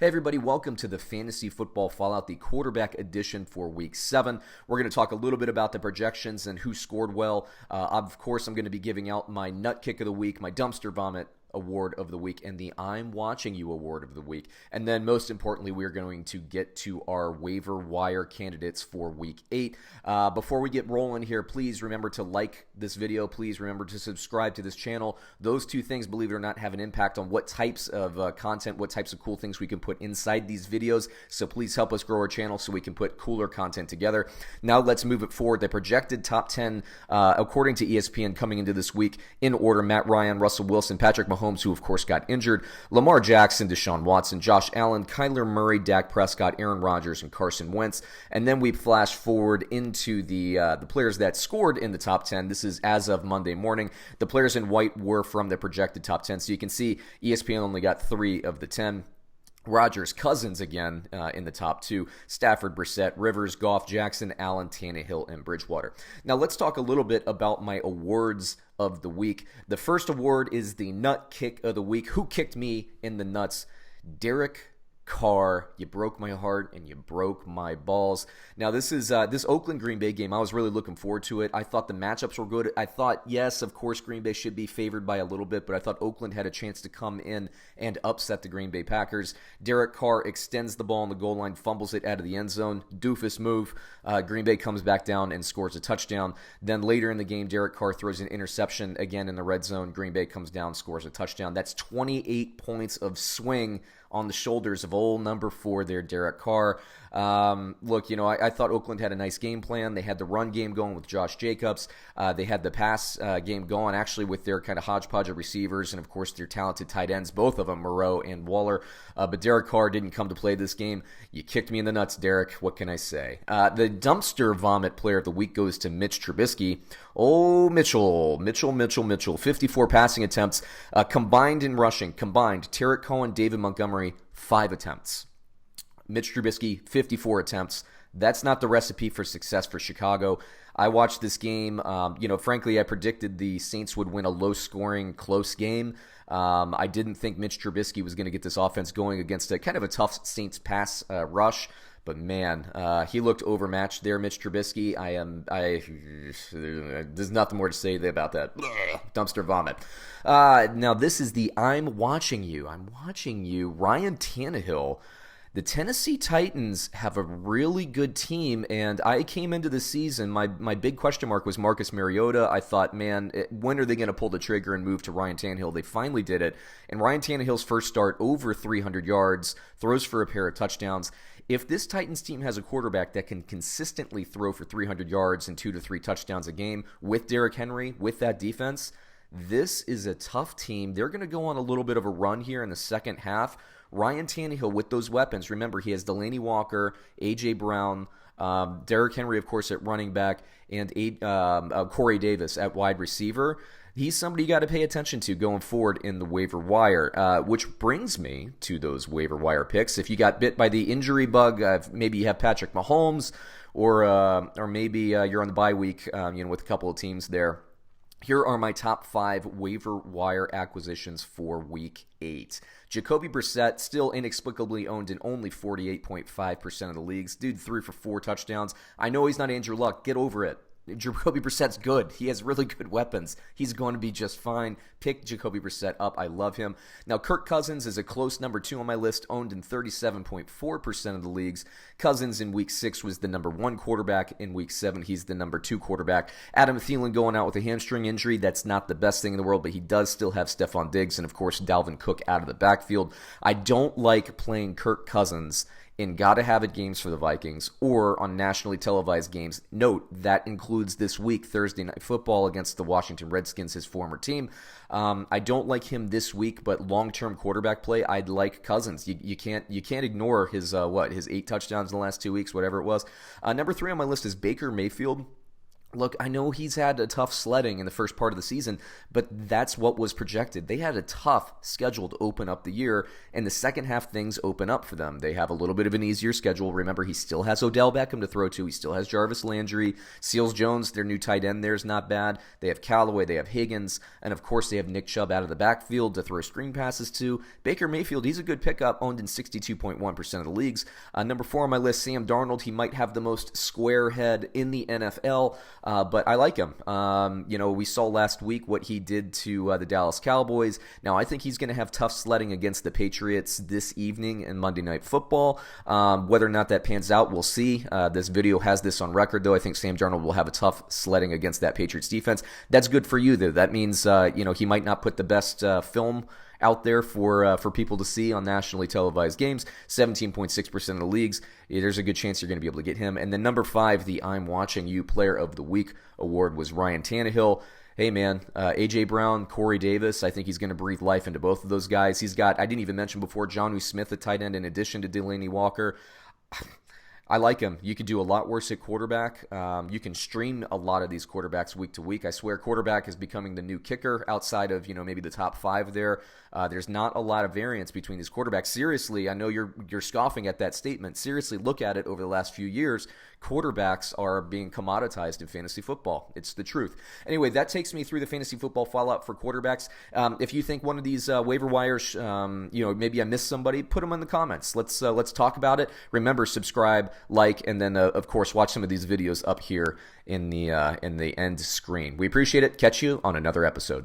Hey everybody, welcome to the Fantasy Football Fallout, the quarterback edition for Week 7. We're going to talk a little bit about the projections and who scored well. Of course, I'm going to be giving out my nut kick of the week, my dumpster vomit award of the week, and the I'm Watching You award of the week. And then most importantly, we're going to get to our waiver wire candidates for Week 8. Before we get rolling here, please remember to like this video. Please remember to subscribe to this channel. Those two things, believe it or not, have an impact on what types of content, what types of cool things we can put inside these videos. So please help us grow our channel so we can put cooler content together. Now let's move it forward. The projected top 10, according to ESPN, coming into this week in order: Matt Ryan, Russell Wilson, Patrick Mahomes, who of course got injured, Lamar Jackson, Deshaun Watson, Josh Allen, Kyler Murray, Dak Prescott, Aaron Rodgers, and Carson Wentz. And then we flash forward into the players that scored in the top 10. This is as of Monday morning. The players in white were from the projected top 10. So you can see ESPN only got 3 of the 10. Rodgers, Cousins again in the top 2, Stafford, Brissett, Rivers, Goff, Jackson, Allen, Tannehill, and Bridgewater. Now let's talk a little bit about my awards of the week. The first award is the nut kick of the week. Who kicked me in the nuts? Derek Carr. You broke my heart and you broke my balls. Now this is this Oakland Green Bay game. I was really looking forward to it. I thought the matchups were good. I thought, yes, of course, Green Bay should be favored by a little bit, but I thought Oakland had a chance to come in and upset the Green Bay Packers. Derek Carr extends the ball on the goal line, fumbles it out of the end zone. Doofus move. Green Bay comes back down and scores a touchdown. Then later in the game, Derek Carr throws an interception again in the red zone. Green Bay comes down, scores a touchdown. That's 28 points of swing on the shoulders of old number 4 there, Derek Carr. Look, I thought Oakland had a nice game plan. They had the run game going with Josh Jacobs. They had the pass game going, actually, with their kind of hodgepodge of receivers and, of course, their talented tight ends, both of them, Moreau and Waller. But Derek Carr didn't come to play this game. You kicked me in the nuts, Derek. What can I say? The dumpster vomit player of the week goes to Mitch Trubisky. Oh, Mitchell. 54 passing attempts. Combined in rushing. Tarek Cohen, David Montgomery, 5 attempts. Mitch Trubisky, 54 attempts. That's not the recipe for success for Chicago. I watched this game. Frankly, I predicted the Saints would win a low-scoring, close game. I didn't think Mitch Trubisky was going to get this offense going against a kind of a tough Saints pass rush. But man, he looked overmatched there, Mitch Trubisky. There's nothing more to say about that. Dumpster vomit. Now this is the I'm watching you, Ryan Tannehill. The Tennessee Titans have a really good team, and I came into the season, my big question mark was Marcus Mariota. I thought, man, when are they going to pull the trigger and move to Ryan Tannehill? They finally did it, and Ryan Tannehill's first start, over 300 yards, throws for a pair of touchdowns. If this Titans team has a quarterback that can consistently throw for 300 yards and 2 to 3 touchdowns a game with Derrick Henry, with that defense, this is a tough team. They're going to go on a little bit of a run here in the second half. Ryan Tannehill with those weapons. Remember, he has Delaney Walker, A.J. Brown, Derrick Henry, of course, at running back, and Corey Davis at wide receiver. He's somebody you got to pay attention to going forward in the waiver wire, which brings me to those waiver wire picks. If you got bit by the injury bug, maybe you have Patrick Mahomes, or maybe you're on the bye week, with a couple of teams there. Here are my top 5 waiver wire acquisitions for Week 8. Jacoby Brissett, still inexplicably owned in only 48.5% of the leagues. Dude threw for 4 touchdowns. I know he's not Andrew Luck. Get over it. Jacoby Brissett's good. He has really good weapons. He's going to be just fine. Pick Jacoby Brissett up. I love him. Now, Kirk Cousins is a close number 2 on my list, owned in 37.4% of the leagues. Cousins in Week 6 was the number 1 quarterback. In Week 7, he's the number 2 quarterback. Adam Thielen going out with a hamstring injury. That's not the best thing in the world, but he does still have Stephon Diggs and, of course, Dalvin Cook out of the backfield. I don't like playing Kirk Cousins in gotta-have-it games for the Vikings or on nationally televised games. Note, that includes this week, Thursday Night Football against the Washington Redskins, his former team. I don't like him this week, but long-term quarterback play, I'd like Cousins. You can't ignore his 8 touchdowns in the last 2 weeks, whatever it was. Number 3 on my list is Baker Mayfield. Look, I know he's had a tough sledding in the first part of the season, but that's what was projected. They had a tough schedule to open up the year, and the second half things open up for them. They have a little bit of an easier schedule. Remember, he still has Odell Beckham to throw to. He still has Jarvis Landry. Seals Jones, their new tight end there, is not bad. They have Callaway, they have Higgins, and of course they have Nick Chubb out of the backfield to throw screen passes to. Baker Mayfield, he's a good pickup, owned in 62.1% of the leagues. Number 4 on my list, Sam Darnold. He might have the most square head in the NFL. But I like him. We saw last week what he did to the Dallas Cowboys. Now, I think he's going to have tough sledding against the Patriots this evening in Monday Night Football. Whether or not that pans out, we'll see. This video has this on record, though. I think Sam Darnold will have a tough sledding against that Patriots defense. That's good for you, though. That means he might not put the best film out there for people to see on nationally televised games. 17.6% of the leagues. There's a good chance you're going to be able to get him. And then number 5, the I'm Watching You Player of the Week award was Ryan Tannehill. Hey, man, A.J. Brown, Corey Davis, I think he's going to breathe life into both of those guys. He's got, I didn't even mention before, Jonnu Smith, the tight end, in addition to Delaney Walker. I like him. You could do a lot worse at quarterback. You can stream a lot of these quarterbacks week to week. I swear quarterback is becoming the new kicker outside of, maybe the top 5 there. There's not a lot of variance between these quarterbacks. Seriously, I know you're scoffing at that statement. Seriously, look at it over the last few years. Quarterbacks are being commoditized in fantasy football. It's the truth. Anyway, that takes me through the fantasy football fallout for quarterbacks. If you think one of these waiver wires, maybe I missed somebody, put them in the comments. Let's talk about it. Remember, subscribe, like, and then of course watch some of these videos up here in the end screen. We appreciate it. Catch you on another episode.